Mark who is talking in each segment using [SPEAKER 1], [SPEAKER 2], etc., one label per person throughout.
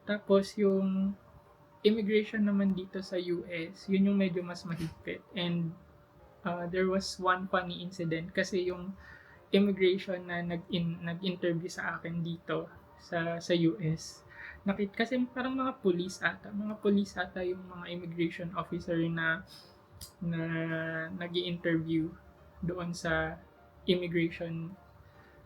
[SPEAKER 1] Tapos yung immigration naman dito sa US, yun yung medyo mas mahigpit. And there was one funny incident kasi yung immigration na nag-interview sa akin dito sa US. Kasi parang mga police ata yung mga immigration officer na nag-interview doon sa immigration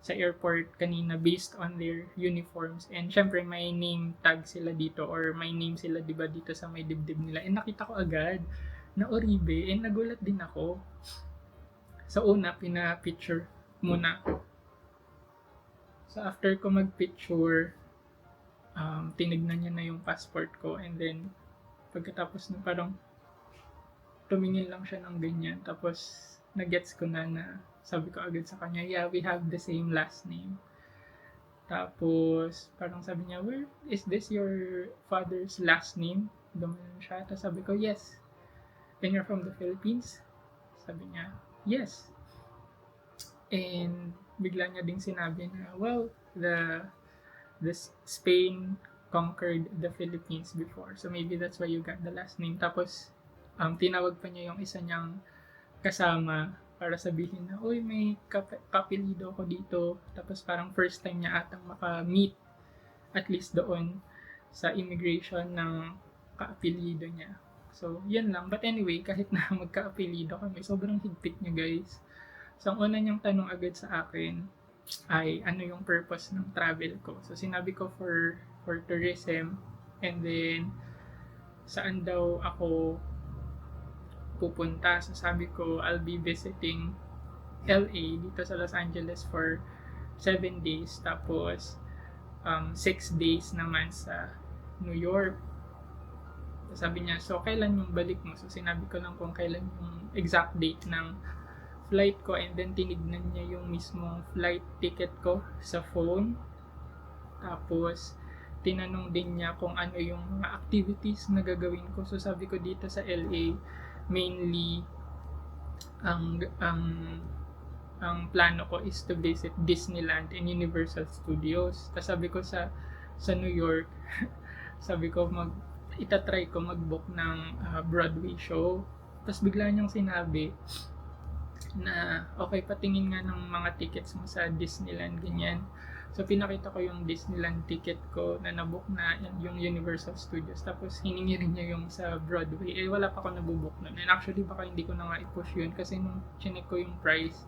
[SPEAKER 1] sa airport kanina based on their uniforms. And syempre may name tag sila dito or may name sila 'di ba dito sa may dibdib nila. And nakita ko agad na Oribe and nagulat din ako. Sa una pina-picture muna ako. So after ko mag-picture, tinignan niya na yung passport ko and then pagkatapos na parang tumingin lang siya ng ganyan tapos na-gets ko na sabi ko agad sa kanya, yeah, we have the same last name. Tapos parang sabi niya, where is this your father's last name? Gumanon siya. Tapos sabi ko, yes. And you're from the Philippines? Sabi niya, yes. And bigla niya ding sinabi na, well, the Spain conquered the Philippines before. So maybe that's why you got the last name. Tapos tinawag pa niya yung isa niyang kasama para sabihin na, uy, may kapilido ako dito. Tapos parang first time niya atang maka-meet at least doon sa immigration ng kaapelido niya. So, yan lang. But anyway, kahit na magka-apelido kami, sobrang higpit niya, guys. So, ang una niyang tanong agad sa akin ay ano yung purpose ng travel ko. So, sinabi ko for tourism and then saan daw ako pupunta. So, sabi ko, I'll be visiting LA dito sa Los Angeles for 7 days. Tapos, 6 days naman sa New York. So, sabi niya, so kailan yung balik mo? So, sinabi ko lang kung kailan yung exact date ng flight ko and then tinignan niya yung mismong flight ticket ko sa phone. Tapos, tinanong din niya kung ano yung mga activities na gagawin ko. So, sabi ko dito sa LA, mainly ang plano ko is to visit Disneyland and Universal Studios. Tapos sabi ko sa New York, sabi ko itatry ko mag-book ng Broadway show. Tapos bigla niyang sinabi na okay, patingin nga ng mga tickets mo sa Disneyland, ganyan. So pinakita ko yung Disneyland ticket ko na nabook na yung Universal Studios. Tapos hiningi rin niya yung sa Broadway. Eh wala pa ako nabubook nun. And actually baka hindi ko na nga i-push yun kasi nung chinek ko yung price,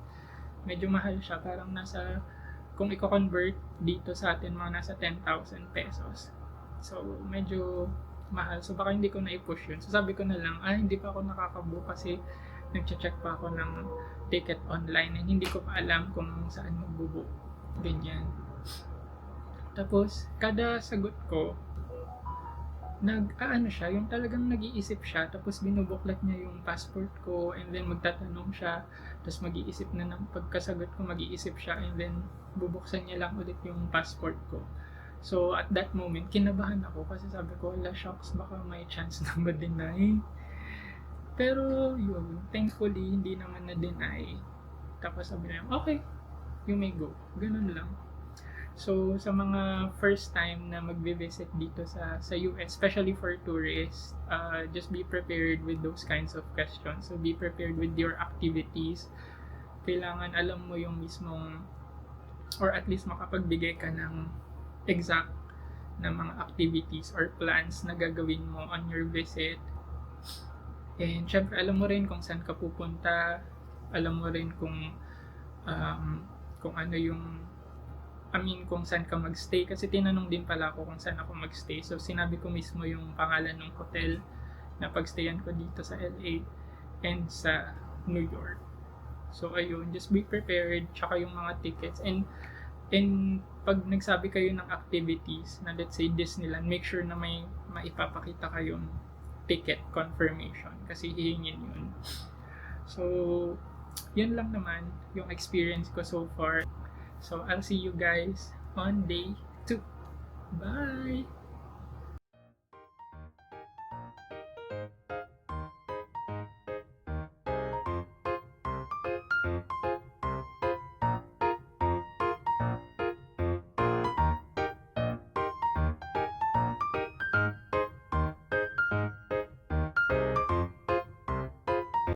[SPEAKER 1] medyo mahal siya. Parang nasa, kung i-convert dito sa atin, mga nasa 10,000 pesos. So medyo mahal. So baka hindi ko na i-push yun. So sabi ko na lang, hindi pa ako nakakabook kasi nag-check pa ako ng ticket online and hindi ko pa alam kung saan magbubook. Ganyan. Tapos, kada sagot ko, siya, yung talagang nag-iisip siya, tapos binubuklat niya yung passport ko, and then magtatanong siya, tapos mag-iisip na ng pagkasagot ko, mag-iisip siya, and then bubuksan niya lang ulit yung passport ko. So, at that moment, kinabahan ako kasi sabi ko, shocks, baka may chance na ma-deny. Pero, yun, thankfully, hindi naman na-deny. Tapos sabi niya, okay, you may go. Ganun lang. So, sa mga first time na magbe-visit dito sa US, especially for tourists, just be prepared with those kinds of questions. So, be prepared with your activities. Kailangan alam mo yung mismong, or at least makapagbigay ka ng exact na mga activities or plans na gagawin mo on your visit. And syempre, alam mo rin kung saan ka pupunta. Alam mo rin kung ano yung kung saan ka magstay, kasi tinanong din pala ako kung saan ako magstay. So, sinabi ko mismo yung pangalan ng hotel na pagstayan ko dito sa LA and sa New York. So, ayun, just be prepared, tsaka yung mga tickets. And pag nagsabi kayo ng activities na let's say Disneyland, make sure na may maipapakita kayong ticket confirmation kasi hihingin yun. So, yun lang naman yung experience ko so far. So, I'll see you guys on day 2. Bye!